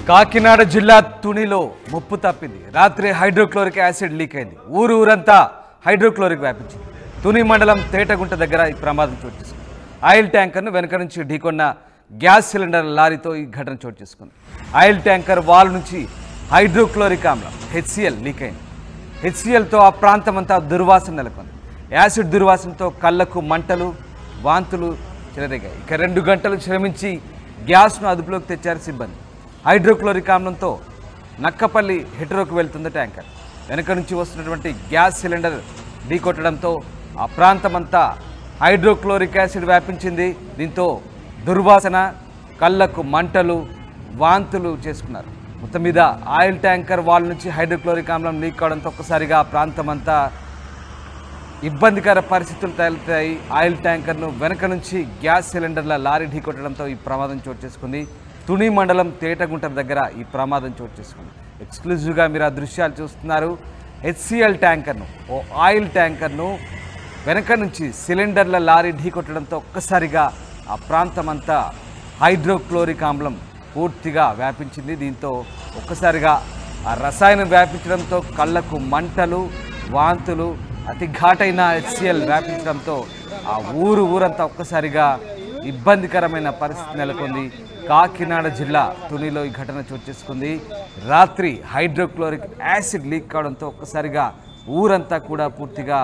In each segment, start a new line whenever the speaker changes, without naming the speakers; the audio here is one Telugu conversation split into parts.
కాకినాడ జిల్లా తునిలో ముప్పు తప్పింది. రాత్రి హైడ్రోక్లోరిక్ యాసిడ్ లీక్ అయింది. ఊరంతా హైడ్రోక్లోరిక్ వ్యాపించింది. తుని మండలం తేటగుంట దగ్గర ఈ ప్రమాదం చోటు చేసుకుంది. ఆయిల్ ట్యాంకర్ను వెనక నుంచి ఢీకొన్న గ్యాస్ సిలిండర్ లారీతో ఈ ఘటన చోటు చేసుకుంది. ఆయిల్ ట్యాంకర్ వాల్ నుంచి హైడ్రోక్లోరిక్ ఆమ్లం HCl లీక్ అయింది. HClతో ఆ ప్రాంతమంతా దుర్వాసన నెలకొంది. యాసిడ్ దుర్వాసనతో కళ్ళకు మంటలు, వాంతులు చెలరేగాయి. ఇక 2 గంటలు శ్రమించి గ్యాస్ను అదుపులోకి తెచ్చారు సిబ్బంది. హైడ్రోక్లోరిక్ ఆమ్లంతో నక్కపల్లి హెటరోకు వెళ్తుంది ట్యాంకర్. వెనక నుంచి వస్తున్నటువంటి గ్యాస్ సిలిండర్ ఢీకొట్టడంతో ఆ ప్రాంతమంతా హైడ్రోక్లోరిక్ యాసిడ్ వ్యాపించింది. దీంతో దుర్వాసన, కళ్ళకు మంటలు, వాంతులు చేసుకున్నారు. మొత్తం మీద ఆయిల్ ట్యాంకర్ వాల్ నుంచి హైడ్రోక్లోరిక్ ఆమ్లం లీక్ కావడంతో ఒక్కసారిగా ఆ ప్రాంతమంతా ఇబ్బందికర పరిస్థితులు తలెత్తాయి. ఆయిల్ ట్యాంకర్ను వెనక నుంచి గ్యాస్ సిలిండర్ల లారీ ఢీకొట్టడంతో ఈ ప్రమాదం చోటు చేసుకుంది. తుని మండలం తేటగుంట దగ్గర ఈ ప్రమాదం చోటు చేసుకుంది. ఎక్స్క్లూజివ్గా మీరు ఆ దృశ్యాలు చూస్తున్నారు. HCl ట్యాంకర్ను, ఓ ఆయిల్ ట్యాంకర్ను వెనక నుంచి సిలిండర్ల లారీ ఢీకొట్టడంతో ఒక్కసారిగా ఆ ప్రాంతమంతా హైడ్రోక్లోరిక్ ఆమ్లం పూర్తిగా వ్యాపించింది. దీంతో ఒక్కసారిగా ఆ రసాయనం వ్యాపించడంతో కళ్ళకు మంటలు, వాంతులు, అతి ఘాటైన HCl వ్యాపించడంతో ఆ ఊరంతా ఒక్కసారిగా ఇబ్బందికరమైన పరిస్థితి నెలకొంది. కాకినాడ జిల్లా తునిలో ఈ ఘటన చోటు చేసుకుంది. రాత్రి హైడ్రోక్లోరిక్ యాసిడ్ లీక్ కావడంతో ఒక్కసారిగా ఊరంతా కూడా పూర్తిగా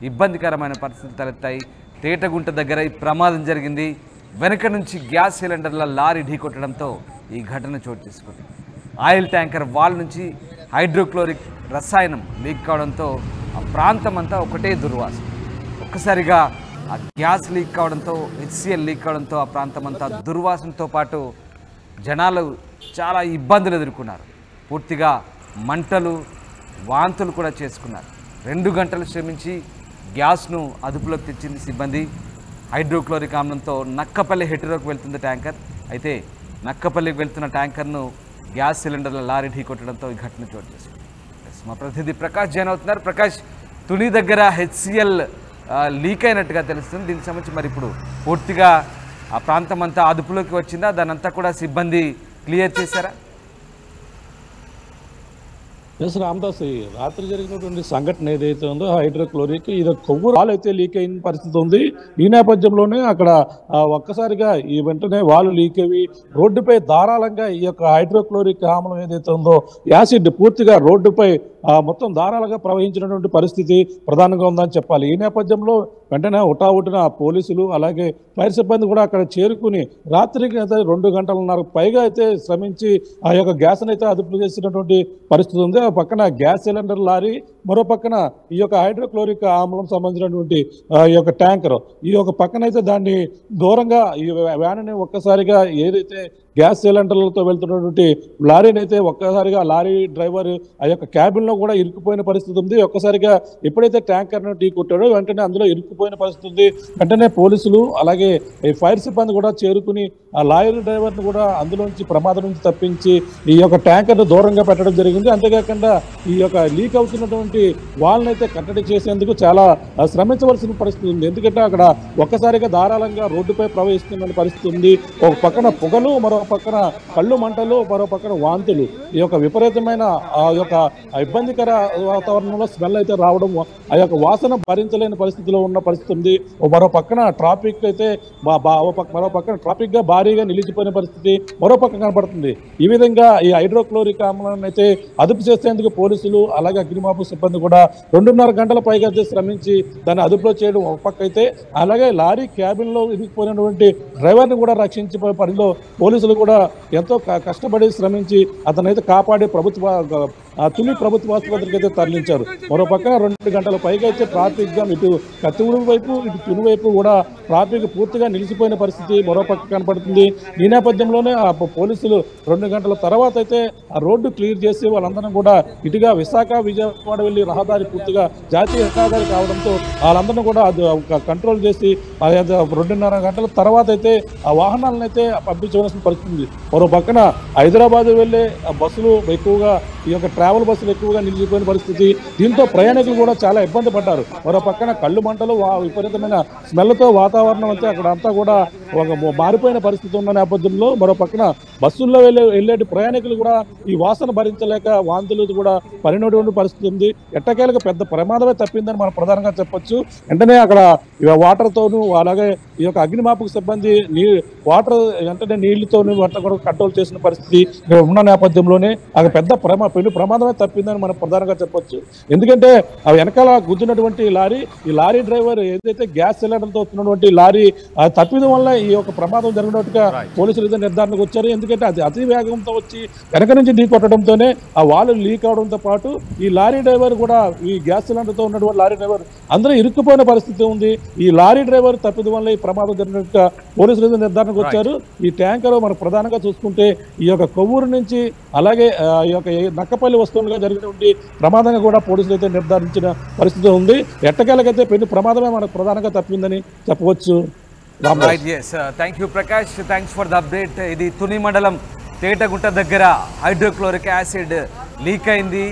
ఇబ్బందికరమైన పరిస్థితులు తలెత్తాయి. తేటగుంట దగ్గర ఈ ప్రమాదం జరిగింది. వెనక నుంచి గ్యాస్ సిలిండర్ల లారీ ఢీకొట్టడంతో ఈ ఘటన చోటు చేసుకుంది. ఆయిల్ ట్యాంకర్ వాల్ నుంచి హైడ్రోక్లోరిక్ రసాయనం లీక్ కావడంతో ఆ ప్రాంతమంతా ఒకటే దుర్వాసన. ఒక్కసారిగా ఆ గ్యాస్ లీక్ కావడంతో, HCl లీక్ కావడంతో ఆ ప్రాంతమంతా దుర్వాసనతో పాటు జనాలు చాలా ఇబ్బందులు ఎదుర్కొన్నారు. పూర్తిగా మంటలు, వాంతులు కూడా చేసుకున్నారు. 2 గంటలు శ్రమించి గ్యాస్ను అదుపులోకి తెచ్చింది సిబ్బంది. హైడ్రోక్లోరిక్ ఆమ్లంతో నక్కపల్లి హెటరోకు వెళ్తుంది ట్యాంకర్. అయితే నక్కపల్లికి వెళ్తున్న ట్యాంకర్ను గ్యాస్ సిలిండర్ల లారీ ఢీకొట్టడంతో ఈ ఘటన చోటు చేసుకుంది. మా ప్రతినిధి ప్రకాష్ జాయిన్ అవుతున్నారు. ప్రకాష్, తుని దగ్గర HCl లీక్ అయినట్టుగా తెలుస్తుంది. దీనికి సంబంధించి మరి ఇప్పుడు పూర్తిగా ఆ ప్రాంతం అంతా అదుపులోకి వచ్చిందా? దాని అంతా కూడా సిబ్బంది క్లియర్ చేశారా?
ఎస్ రామదాస్, రాత్రి జరిగినటువంటి సంఘటన ఏదైతే ఉందో హైడ్రోక్లోరిక్ ఇది కొవ్వు వాల్ అయితే లీక్ అయిన పరిస్థితి ఉంది. ఈ నేపథ్యంలోనే అక్కడ ఒక్కసారిగా ఈ వెంటనే వాల్ లీక్ అయ్యి రోడ్డుపై ధారాళంగా ఈ యొక్క హైడ్రోక్లోరిక్ ఆమ్లం ఏదైతే ఉందో యాసిడ్ పూర్తిగా రోడ్డుపై మొత్తం ధారాలుగా ప్రవహించినటువంటి పరిస్థితి ప్రధానంగా ఉందని చెప్పాలి. ఈ నేపథ్యంలో వెంటనే హుటాహుటిన పోలీసులు అలాగే ఫైర్ సిబ్బంది కూడా అక్కడ చేరుకుని రాత్రికి అయితే 2 గంటలన్నర పైగా అయితే శ్రమించి ఆ యొక్క గ్యాస్ని అయితే అదుపు చేసినటువంటి పరిస్థితి ఉంది. ఆ పక్కన గ్యాస్ సిలిండర్ లారీ, మరో పక్కన ఈ యొక్క హైడ్రోక్లోరిక్ ఆమ్లం సంబంధించినటువంటి ఈ యొక్క ట్యాంకర్, ఈ యొక్క పక్కన అయితే దాన్ని దూరంగా ఈ వ్యాన్ని ఒక్కసారిగా ఏదైతే గ్యాస్ సిలిండర్లతో వెళ్తున్నటువంటి లారీని అయితే ఒక్కసారిగా లారీ డ్రైవర్ ఆ యొక్క క్యాబిన్లో కూడా ఇరుక్కుపోయిన పరిస్థితి ఉంది. ఒక్కసారిగా ఎప్పుడైతే ట్యాంకర్ను ఢీ కొట్టాడో వెంటనే అందులో ఇరుక్కుపోయిన పరిస్థితి ఉంది. వెంటనే పోలీసులు అలాగే ఫైర్ సిబ్బంది కూడా చేరుకుని ఆ లారీ డ్రైవర్ను కూడా అందులోంచి ప్రమాదం నుంచి తప్పించి ఈ యొక్క ట్యాంకర్ను దూరంగా పెట్టడం జరిగింది. అంతేకాకుండా ఈ యొక్క లీక్ అవుతున్నటువంటి వాళ్ళని అయితే కట్టడి చేసేందుకు చాలా శ్రమించవలసిన పరిస్థితి ఉంది. ఎందుకంటే అక్కడ ఒక్కసారిగా ధారాళంగా రోడ్డుపై ప్రవహిస్తున్న పరిస్థితి ఉంది. ఒక పక్కన పొగలు, మరో పక్కన కళ్ళు మంటలు, మరో పక్కన వాంతులు. ఈ యొక్క విపరీతమైన ఆ యొక్క ఇబ్బందికర వాతావరణంలో స్మెల్ అయితే రావడం, ఆ యొక్క వాసన భరించలేని పరిస్థితిలో ఉన్న పరిస్థితి ఉంది. మరో పక్కన ట్రాఫిక్ అయితే మరో పక్కన ట్రాఫిక్ గా భారీగా నిలిచిపోయిన పరిస్థితి మరో పక్క కనబడుతుంది. ఈ విధంగా ఈ హైడ్రోక్లోరిక్ ఆమ్లాన్ని అయితే అదుపు చేసేందుకు పోలీసులు అలాగే అగ్నిమాపక సిబ్బంది కూడా 2.5 గంటల పైగా అయితే శ్రమించి దాన్ని అదుపులో చేయడం ఒక పక్క అయితే, అలాగే లారీ క్యాబిన్ లో ఇరిగిపోయినటువంటి డ్రైవర్ని కూడా రక్షించే పనిలో పోలీసులు కూడా ఎంతో కష్టపడి శ్రమించి అతనైతే కాపాడి తుని ప్రభుత్వ ఆసుపత్రికి అయితే తరలించారు. మరో పక్కన 2 గంటల పైగా అయితే ట్రాఫిక్ జామ్, ఇటు కత్తిగూడెం వైపు ఇటు తుని వైపు కూడా ట్రాఫిక్ పూర్తిగా నిలిచిపోయిన పరిస్థితి మరో పక్క కనపడుతుంది. ఈ నేపథ్యంలోనే ఆ పోలీసులు 2 గంటల తర్వాత అయితే ఆ రోడ్డు క్లియర్ చేసి వాళ్ళందరం కూడా ఇటుగా విశాఖ విజయవాడ వెళ్ళి రహదారి పూర్తిగా జాతీయ రహదారి కావడంతో వాళ్ళందరినీ కూడా కంట్రోల్ చేసి 2.5 గంటల తర్వాత అయితే ఆ వాహనాలను అయితే పంపించవలసిన పరిస్థితి ఉంది. మరో పక్కన హైదరాబాద్ వెళ్లే బస్సులు ఎక్కువగా ఈ యొక్క ట్రావెల్ బస్సులు ఎక్కువగా నిలిచిపోయిన పరిస్థితి. దీంతో ప్రయాణికులు కూడా చాలా ఇబ్బంది పడ్డారు. మరో పక్కన కళ్ళు మంటలు, విపరీతమైన స్మెల్తో వాతావరణం అంతా అక్కడ అంతా కూడా ఒక మారిపోయిన పరిస్థితి ఉన్న నేపథ్యంలో మరో పక్కన బస్సుల్లో వెళ్ళే ప్రయాణికులు కూడా ఈ వాసన భరించలేక వాంతులు కూడా పరిణటువంటి పరిస్థితి ఉంది. ఎట్టకేలకు పెద్ద ప్రమాదమే తప్పిందని మనం ప్రధానంగా చెప్పొచ్చు. వెంటనే అక్కడ వాటర్ తోను అలాగే ఈ యొక్క అగ్నిమాపక సిబ్బంది వాటర్ వెంటనే నీళ్లతోనూ వంట కూడా కంట్రోల్ చేసిన పరిస్థితి ఉన్న నేపథ్యంలోనే అది పెద్ద పెను ప్రమాదమే తప్పిందని మనం ప్రధానంగా చెప్పొచ్చు. ఎందుకంటే ఆ వెనకాల గుద్దినటువంటి ఈ లారీ డ్రైవర్ ఏదైతే గ్యాస్ సిలిండర్తో వస్తున్నటువంటి లారీ తప్పిదం వల్ల ఈ యొక్క ప్రమాదం జరిగినట్టుగా పోలీసులు అయితే నిర్ధారణకు వచ్చారు. ఎందుకంటే అది అతి వేగంతో వచ్చి వెనక నుంచి ఢీ కొట్టడంతోనే ఆ వాల్వ్ లీక్ అవడంతో పాటు ఈ లారీ డ్రైవర్ కూడా ఈ గ్యాస్ సిలిండర్తో ఉన్నటువంటి లారీ డ్రైవర్ అందరూ ఇరుక్కుపోయిన పరిస్థితి ఉంది. ఈ లారీ డ్రైవర్ తప్పిదం వల్ల ఈ ప్రమాదం జరిగినట్టుగా పోలీసులు అయితే నిర్ధారణకు వచ్చారు. ఈ ట్యాంకర్ మనం ప్రధానంగా చూసుకుంటే ఈ యొక్క కొవ్వూరు నుంచి అలాగే ఈ యొక్క నక్కపల్లి వస్తువులుగా జరిగినటువంటి ప్రమాదంగా కూడా పోలీసులు అయితే నిర్ధారించిన పరిస్థితి ఉంది. ఎట్టకేలకైతే పెను ప్రమాదమే మనకు ప్రధానంగా తప్పిందని చెప్పవచ్చు.
Thank you Prakash, thanks for the update. ఇది తుని మండలం తేటగుంట దగ్గర హైడ్రోక్లోరిక్ యాసిడ్ లీక్ అయింది.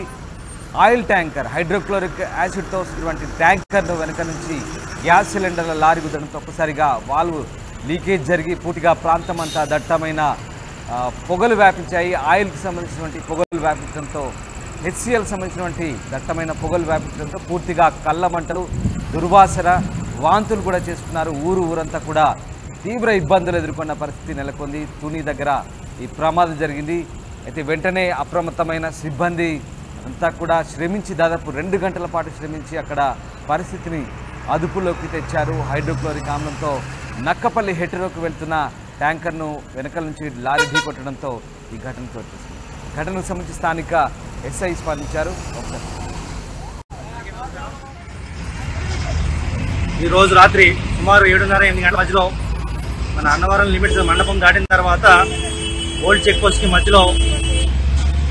ఆయిల్ ట్యాంకర్ హైడ్రోక్లోరిక్ యాసిడ్తో వస్తున్నటువంటి ట్యాంకర్ను వెనక నుంచి గ్యాస్ సిలిండర్ల లారీ గుద్దడంతో ఒక్కసారిగా వాల్వ్ లీకేజ్ జరిగి పూర్తిగా ప్రాంతం అంతా దట్టమైన పొగలు వ్యాపించాయి. ఆయిల్కి సంబంధించినటువంటి పొగలు వ్యాపించడంతో హెచ్సిఎల్ సంబంధించినటువంటి దట్టమైన పొగలు వ్యాపించడంతో పూర్తిగా కళ్ళ మంటలు, దుర్వాసన, వాంతులు కూడా చేసుకున్నారు. ఊరంతా కూడా తీవ్ర ఇబ్బందులు ఎదుర్కొన్న పరిస్థితి నెలకొంది. తుని దగ్గర ఈ ప్రమాదం జరిగింది. అయితే వెంటనే అప్రమత్తమైన సిబ్బంది అంతా కూడా శ్రమించి దాదాపు 2 గంటల పాటు శ్రమించి అక్కడ పరిస్థితిని అదుపులోకి తెచ్చారు. హైడ్రోక్లోరిక్ ఆమ్లంతో నక్కపల్లి హెటరోకి వెళ్తున్న ట్యాంకర్ను వెనకాల నుంచి లారీ ఢీకొట్టడంతో ఈ ఘటన చోటు చేసుకుంది. ఘటనకు సంబంధించి స్థానిక ఎస్ఐ స్పందించారు.
ఈరోజు రాత్రి సుమారు 7:30-8 గంటల మధ్యలో మన అన్నవరం లిమిట్స్ మండపం దాటిన తర్వాత ఓల్డ్ చెక్ పోస్ట్కి మధ్యలో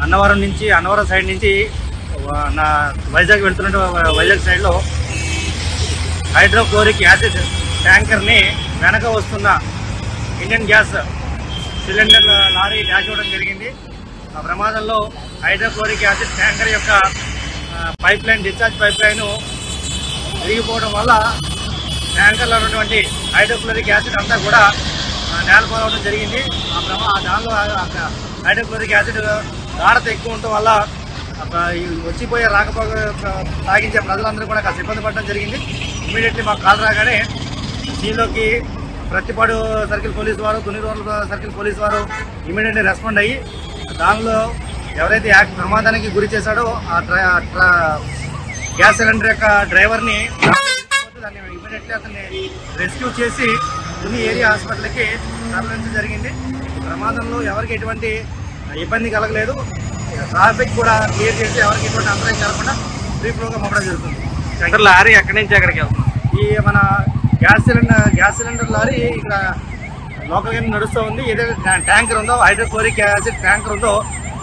అన్నవరం సైడ్ నుంచి వైజాగ్ వెళ్తున్న వైజాగ్ సైడ్లో హైడ్రోక్లోరిక్ యాసిడ్ ట్యాంకర్ని వెనక వస్తున్న Indian gas cylinder lorry dash అవ్వడం జరిగింది. ఆ ప్రమాదంలో హైడ్రోక్లోరిక్ యాసిడ్ ట్యాంకర్ యొక్క డిశ్చార్జ్ పైప్ లైన్ విరిగిపోవడం వల్ల ట్యాంకర్లో ఉన్నటువంటి హైడ్రోక్లోరిక్ యాసిడ్ అంతా కూడా నేలపాలవడం జరిగింది. దానిలో హైడ్రోక్లోరిక్ యాసిడ్ గాఢత ఎక్కువ ఉండటం వల్ల వచ్చిపోయే సాగించే ప్రజలందరూ కూడా కాస్త ఇబ్బంది పడడం జరిగింది. ఇమీడియట్లీ మాకు కాల్ రాగానే దీనిలోకి ప్రతిపాడు సర్కిల్ పోలీసు వారు, తుని రోడ్ల సర్కిల్ పోలీసు వారు ఇమీడియట్లీ రెస్పాండ్ అయ్యి దానిలో ఎవరైతే ప్రమాదానికి గురి చేశాడో ఆ గ్యాస్ సిలిండర్ యొక్క డ్రైవర్ని దాన్ని ఇమీడియట్లీ అతన్ని రెస్క్యూ చేసి తుని ఏరియా హాస్పిటల్కి తరలించడం జరిగింది. ప్రమాదంలో ఎవరికి ఎటువంటి ఇబ్బంది కలగలేదు. ట్రాఫిక్ కూడా క్లియర్ చేసి ఎవరికి ఎటువంటి అంతరాయం కలగకుండా ఫ్రీ ఫ్లోగా పంపడం జరుగుతుంది. లారీ ఎక్కడి నుంచి ఎక్కడికి వెళ్తుంది? ఈ మన గ్యాస్ సిలిండర్ లారీ ఇక్కడ లోకల్గా నడుస్తూ ఉంది. ఏదైతే ట్యాంకర్ ఉందో హైడ్రోక్లోరిక్ యాసిడ్ ట్యాంకర్ ఉందో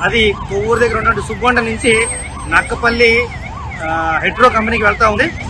అది ఊరు దగ్గర ఉన్నటువంటి సుబ్బొండ నుంచి నక్కపల్లి హెట్రో కంపెనీకి వెళ్తూ ఉంది.